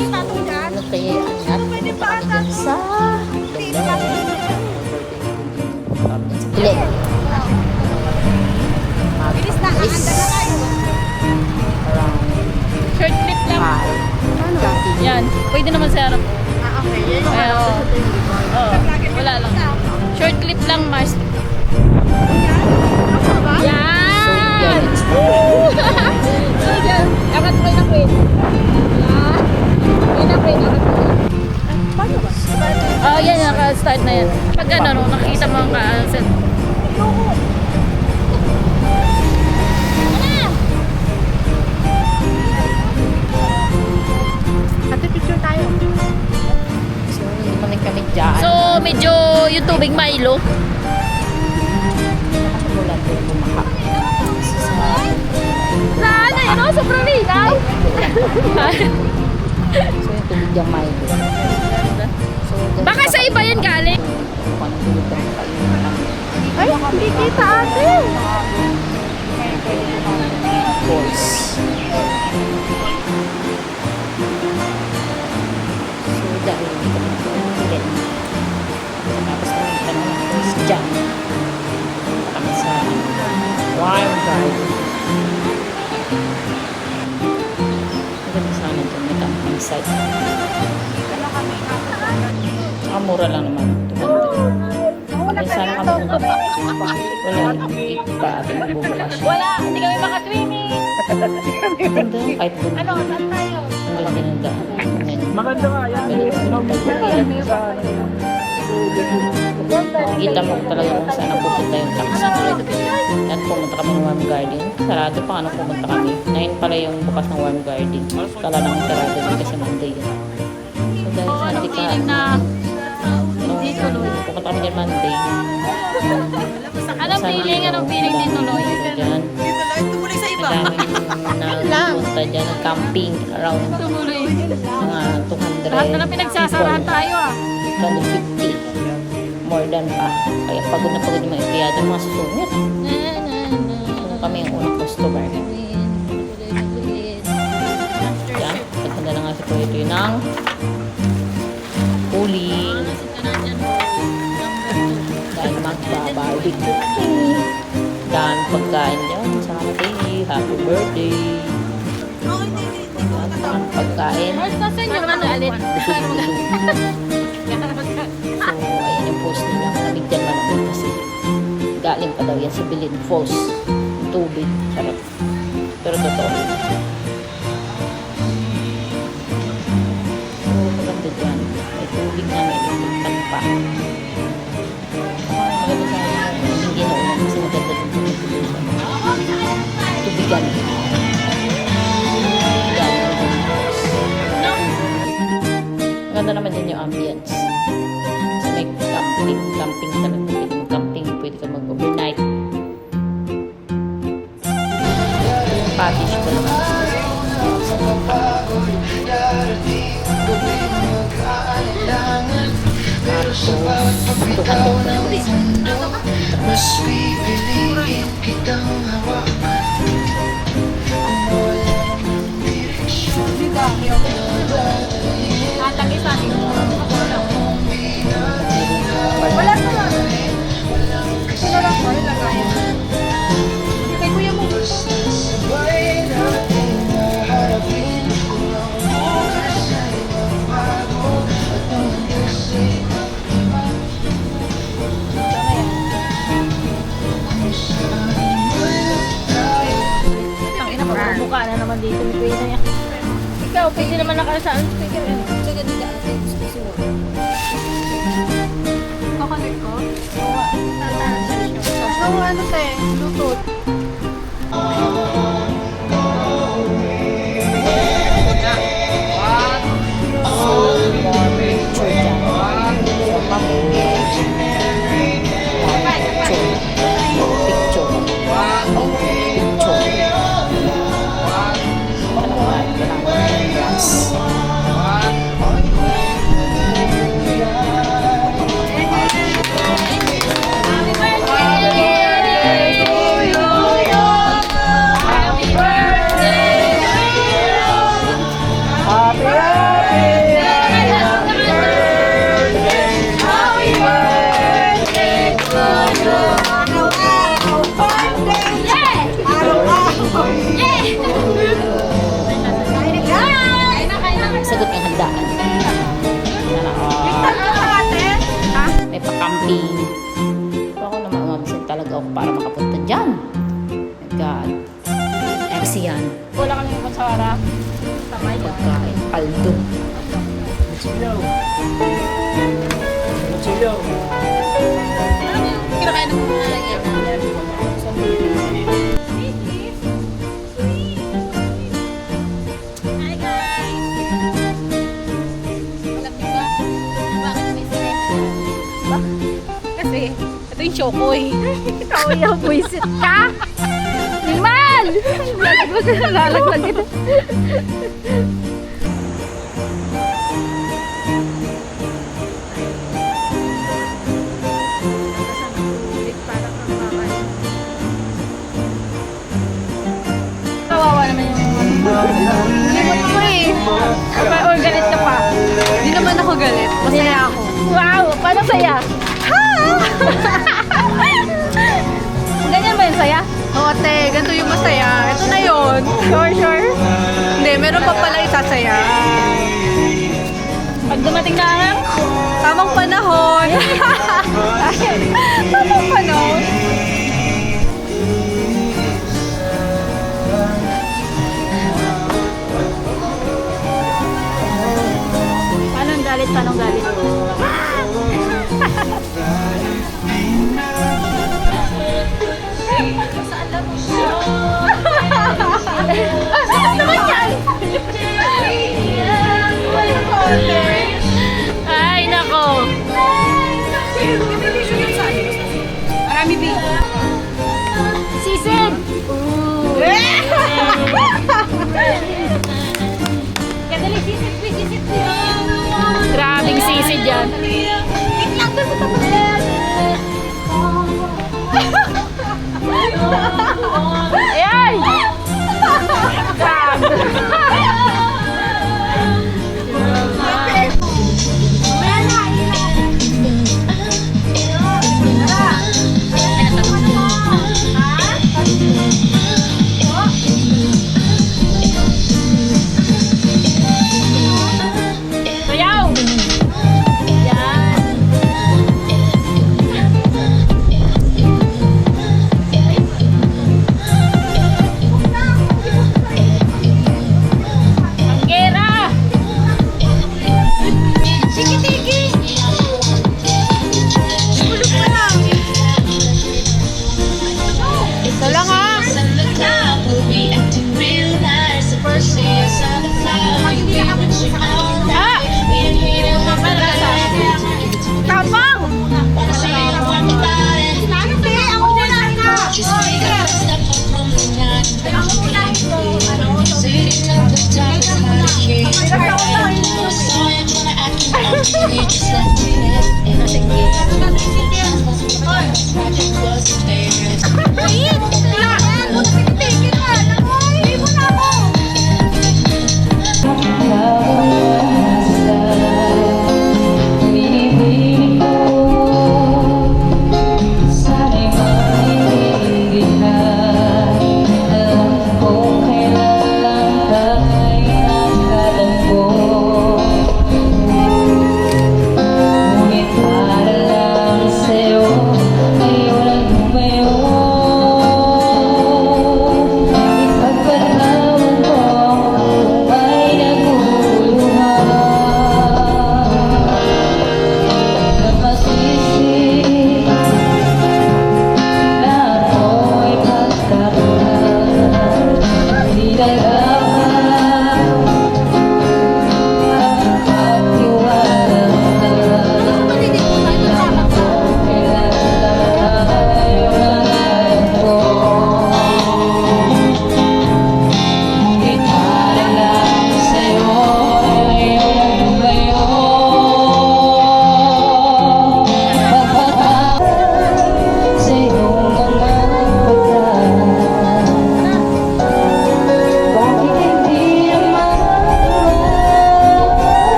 Ano kaya angat? Punta kami dyan sa Glen. Bilis na, Is aanda na kayo. around Short clip lang. 5:30. Yan, pwede naman sa harap. Okay. Yan yung Ayan, oo. Oo, wala lang. Short clip lang, Mars. Yan! So, yan. So, yan. Akat ko na queen. Yan. Queen na queen. Paano ba? Oh, yan. Naka-start na yan. Pag ano, nakikita mo ang ka-set. Ate, picture tayo. So, hindi kami dyan. So, medyo yung tubig Milo. Wala din bumaha. Saan na yun? Oh, sobrang linaw. So, yung tubig yung Milo. So, Baka sa iba yan galing. Kung anong tubig ang kainan namin. Ay, hindi kita ate. Falls. So, dahil hindi kami Glen. Tapos kami tanong ng falls dyan. Punta kami sa Warm Garden. Maganda sana dyan. May camping site. Mura lang naman. Kaya sana kami pumunta. Wala. Iba ating magbubukas. Wala, hindi kami maka-swimming. Ganda. Kahit doon. Ano, saan tayo? Ang ganda ng daan. Maganda nga yan. Makikita mo talaga kung saan ang pupunta yung taxi. Yan, pumunta kami ng Warm Garden. Sarado pa ano pumunta kami. 9 pala yung bukas ng Warm Garden. Kala namin sarado din kasi Monday yun. So dahil sa hindi ka... Feeling na Hindi tuloy. Pupunta kami dyan Monday. anong feeling din tuloy? Dyan. Tumuloy sa iba. Madaming nagpunta dyan ng camping around Tumuloy. mga 200 Lahat na lang pinagsasarahan people. tayo ah. 250. More than pa. Kaya pagod na pagod yung mga empleyado, mga susungit. So, kami yung unang customer. Yan. Pagkanda na nga si Kuya Toy ng cooling. Dahil magbabarbecue. Dan pagkain dyan. Sa atin. Happy birthday. Yan, pagkain. Mars, nasan yung ano ulit? Busog-busog. So, ayan yung post nila. Malamig dyan malamig kasi galing pa daw yan sa Bilin Falls. Yung tubig. Sarap. Pero totoo. So, maganda dyan. May tubig na may electric pa. Maganda sa hindi ginaunan kasi maganda yung tubig. Tubigan. Maganda naman din yung ambience. So, may camping talaga. Pwede mag-camping, pwede ka mag-overnight. Package ko naman. Mas pipiliin kitang hawakan kung walang direksyon. Wala ka lang. Sino lang ko? Ilagay. Kay kuya mo. Basta sabay natin naharapin kung ang oras ay magbago at ang Diyos ay Ang ina, mukha na naman dito ni Kuya na yan. Ikaw, pwede naman nakasaan. Sige, di ka. Kakanit ko? Oo, ano te? Bluetooth. kaldo. Kinakain ng mga yan. Hi guys! Alam niyo ba? Bakit may silencio? Kasi, ito yung Chokoy. Ikaw yung buisit ka! Limal! Lalaglag ito. Kawawa naman yung limot mo eh. Or galit ka pa. Hindi naman ako galit. Masaya ako. Wow! Paano saya? Ha! Ganyan ba yung saya? Oo, te. Ganito yung masaya. Ito na yun. Sure. Hindi, meron pa pala isasaya. Pag dumating na ang Tamang panahon. Tamang panahon. Paano galit? Ay, nako. Marami B. Sisid! Kadali, sisit, sisit. Grabing sisid yan. Wait lang, doon sa tapat. Ayan! Grabe. Sayaw! Yan.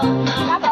Dapat